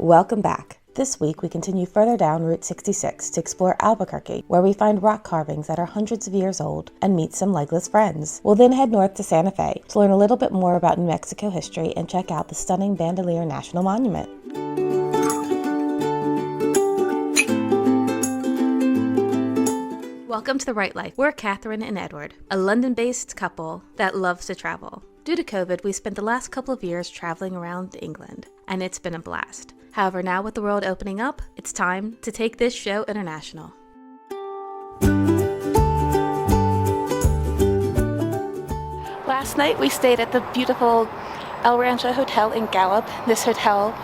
Welcome back. This week we continue further down Route 66 to explore Albuquerque, where we find rock carvings that are hundreds of years old and meet some legless friends. We'll then head north to Santa Fe to learn a little bit more about New Mexico history and check out the stunning Bandelier National Monument. Welcome to The Right Life. We're Catherine and Edward, a London-based couple that loves to travel. Due to COVID, we spent the last couple of years traveling around England, and it's been a blast. However, now with the world opening up, it's time to take this show international. Last night we stayed at the beautiful El Rancho Hotel in Gallup. This hotel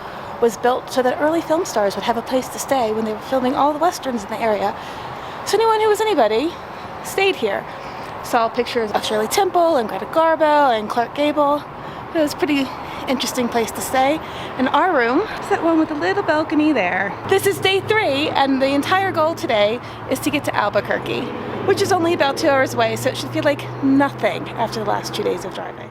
was built so that early film stars would have a place to stay when they were filming all the westerns in the area. So anyone who was anybody stayed here. Saw pictures of Shirley Temple and Greta Garbo and Clark Gable. It was a pretty interesting place to stay. And our room is that one with a little balcony there. This is day 3, and the entire goal today is to get to Albuquerque, which is only about 2 hours away, so it should feel like nothing after the last 2 days of driving.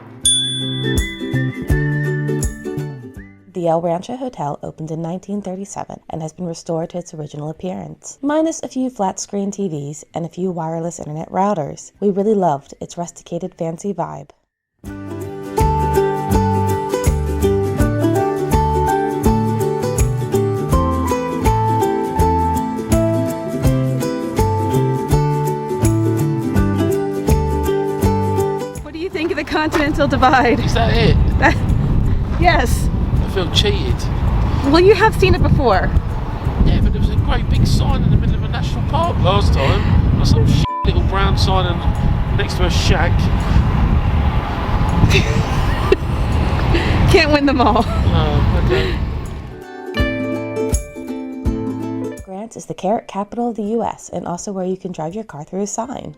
The El Rancho Hotel opened in 1937 and has been restored to its original appearance, minus a few flat-screen TVs and a few wireless internet routers. We really loved its rusticated fancy vibe. What do you think of the Continental Divide? Is that it? Yes. I feel cheated. Well, you have seen it before. Yeah, but there was a great big sign in the middle of a national park last time. Or some little brown sign next to a shack. Can't win them all. Oh, okay. Grants is the carrot capital of the U.S. and also where you can drive your car through a sign.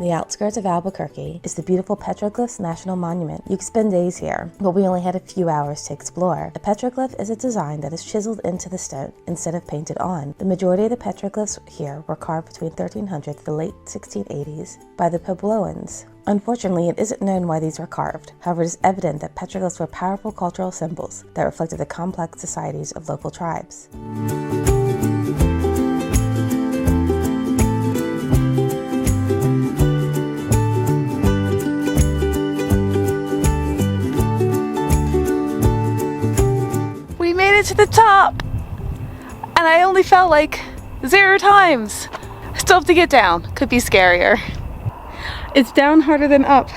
The outskirts of Albuquerque is the beautiful Petroglyphs National Monument. You can spend days here, but we only had a few hours to explore. A petroglyph is a design that is chiseled into the stone instead of painted on. The majority of the petroglyphs here were carved between 1300 to the late 1680s by the Puebloans. Unfortunately, it isn't known why these were carved. However, it is evident that petroglyphs were powerful cultural symbols that reflected the complex societies of local tribes. To the top, and I only fell like 0 times. Still have to get down. Could be scarier. It's down harder than up.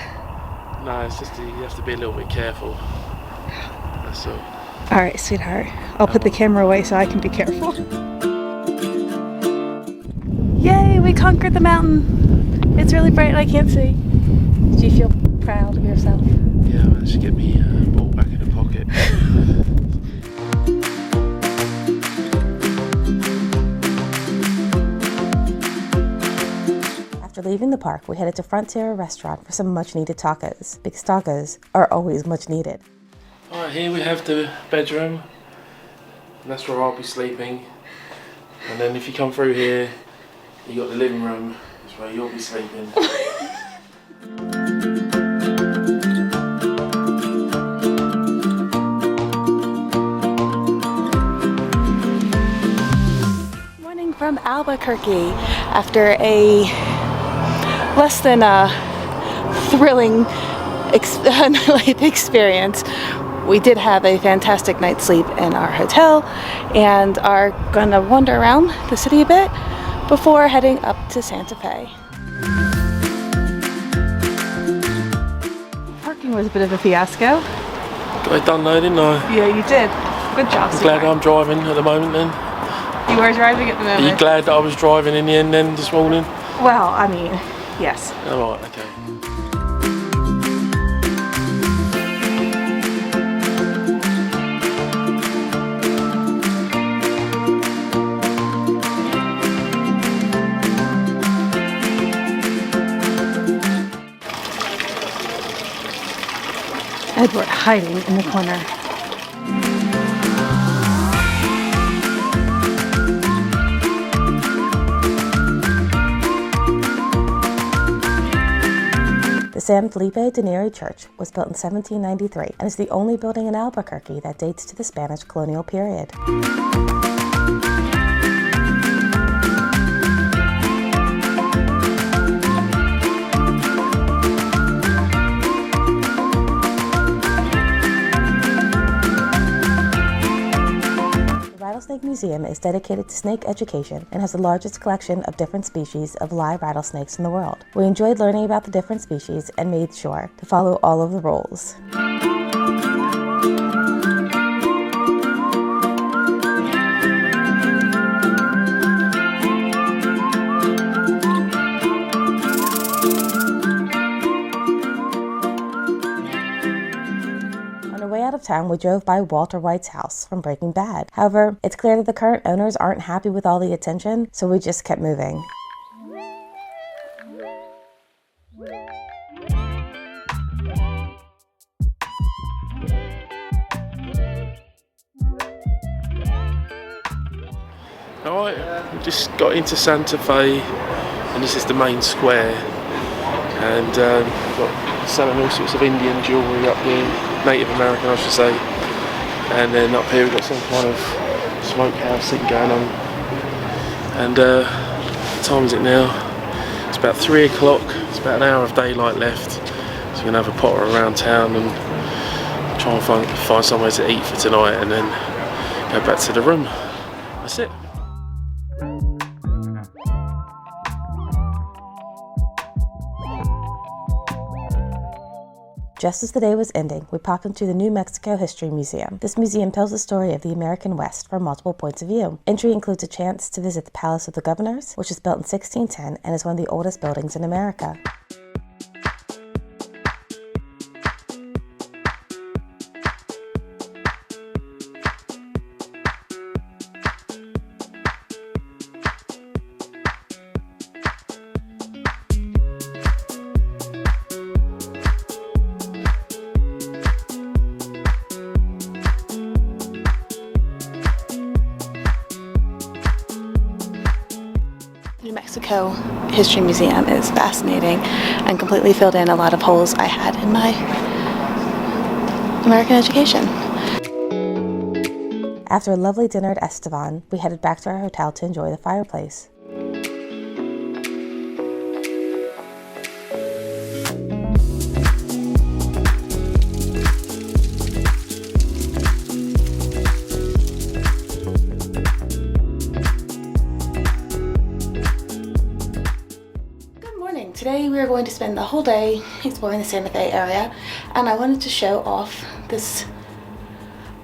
No, it's just you have to be a little bit careful. That's all. Alright, sweetheart. I'll put the camera away so I can be careful. Yay, we conquered the mountain. It's really bright and I can't see. Do you feel proud of yourself? Yeah, I managed to get me ball back in the pocket. After leaving the park, we headed to Frontier Restaurant for some much-needed tacos, because tacos are always much needed. Alright, here we have the bedroom, and that's where I'll be sleeping. And then if you come through here, you got the living room, that's where you'll be sleeping. Morning from Albuquerque after a less than thrilling life experience. We did have a fantastic night's sleep in our hotel and are gonna wander around the city a bit before heading up to Santa Fe. Parking was a bit of a fiasco. Got it done though, didn't I? Yeah, you did. Good job. I'm glad I'm driving at the moment then. You are driving at the moment. Are you glad that I was driving in the end then this morning? Well, I mean, yes. Alright, okay. Edward hiding in the corner. San Felipe de Neri Church was built in 1793 and is the only building in Albuquerque that dates to the Spanish colonial period. Rattlesnake Museum is dedicated to snake education and has the largest collection of different species of live rattlesnakes in the world. We enjoyed learning about the different species and made sure to follow all of the rules. Out of town, we drove by Walter White's house from Breaking Bad. However, it's clear that the current owners aren't happy with all the attention, so we just kept moving. Alright, we just got into Santa Fe, and this is the main square, and we've got selling all sorts of Indian jewellery up here. Native American, I should say, and then up here we've got some kind of smokehouse thing going on. And what time is it now? It's about 3 o'clock. It's about an hour of daylight left, so we're gonna have a potter around town and try and find somewhere to eat for tonight, and then go back to the room. That's it. Just as the day was ending, we popped into the New Mexico History Museum. This museum tells the story of the American West from multiple points of view. Entry includes a chance to visit the Palace of the Governors, which was built in 1610 and is one of the oldest buildings in America. New Mexico History Museum is fascinating and completely filled in a lot of holes I had in my American education. After a lovely dinner at Estevan, we headed back to our hotel to enjoy the fireplace. Today we are going to spend the whole day exploring the Santa Fe area, and I wanted to show off this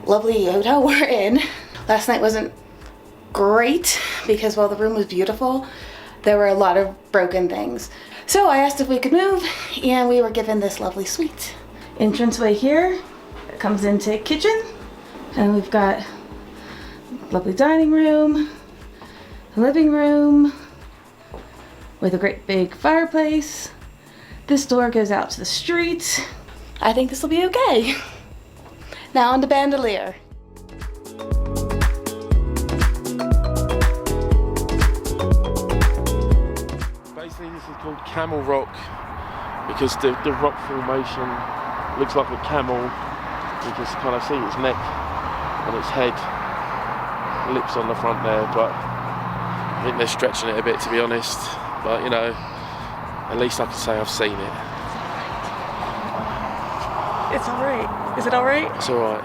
lovely hotel we're in. Last night wasn't great because while the room was beautiful, there were a lot of broken things. So I asked if we could move, and we were given this lovely suite. Entranceway here, it comes into kitchen, and we've got lovely dining room, living room, with a great big fireplace. This door goes out to the street. I think this will be okay. Now on to Bandelier. Basically this is called Camel Rock because the rock formation looks like a camel. You can kind of see its neck and its head, lips on the front there, but I think they're stretching it a bit, to be honest. But you know, at least I can say I've seen it. It's alright. Is it alright? It's alright.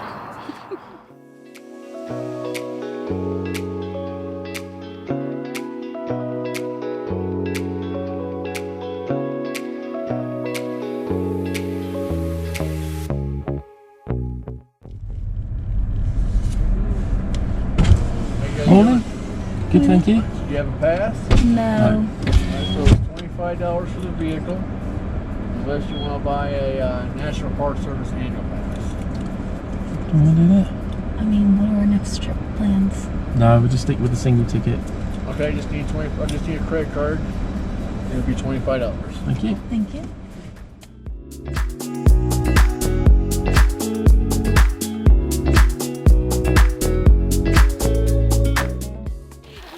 Morning. Good, thank you. Do you have a pass? No. So it's $25 for the vehicle, unless you want to buy a National Park Service annual pass. Do you want to do that? I mean, what are our next trip plans? No, we'll just stick with the single ticket. Okay, I just need a credit card. It'll be $25. Thank you. Thank you.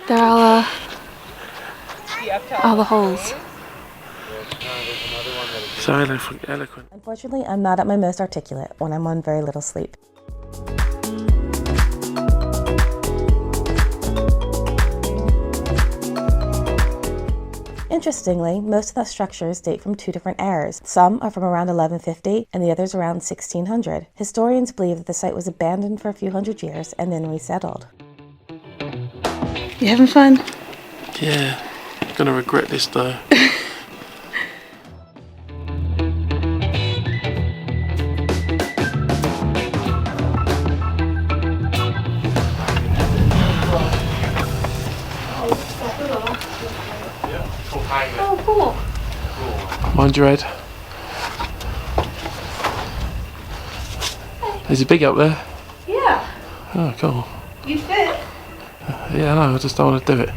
There are all the holes. So eloquent. Unfortunately, I'm not at my most articulate when I'm on very little sleep. Interestingly, most of the structures date from two different eras. Some are from around 1150 and the others around 1600. Historians believe that the site was abandoned for a few hundred years and then resettled. You having fun? Yeah, gonna regret this though. Oh, cool. Mind your head. Is it big up there? Yeah, Oh, cool. you fit. Yeah, I know, I just don't want to do it.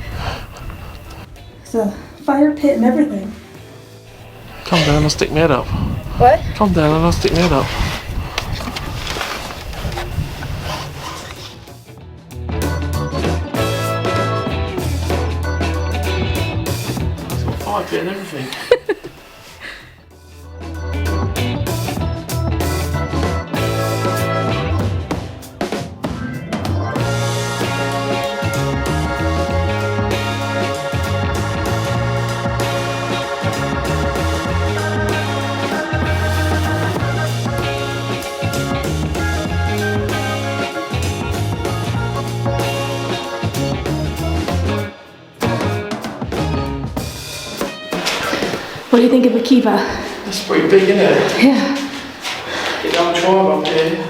It's a fire pit and everything. Calm down, I'll stick my head up. What? Calm down and I'll stick my head up. It's got a fire pit and everything. What do you think of a kiva? That's pretty big, isn't it? Yeah. Get down the tribe up here.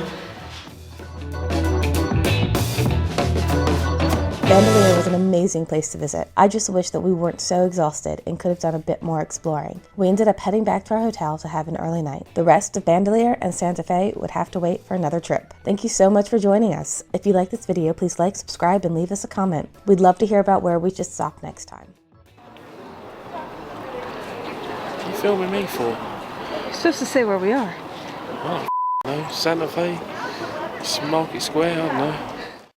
Bandelier was an amazing place to visit. I just wish that we weren't so exhausted and could have done a bit more exploring. We ended up heading back to our hotel to have an early night. The rest of Bandelier and Santa Fe would have to wait for another trip. Thank you so much for joining us. If you like this video, please like, subscribe, and leave us a comment. We'd love to hear about where we should stop next time. What are you filming me for? You're supposed to say where we are. Oh, no, Santa Fe, Market Square, I don't know.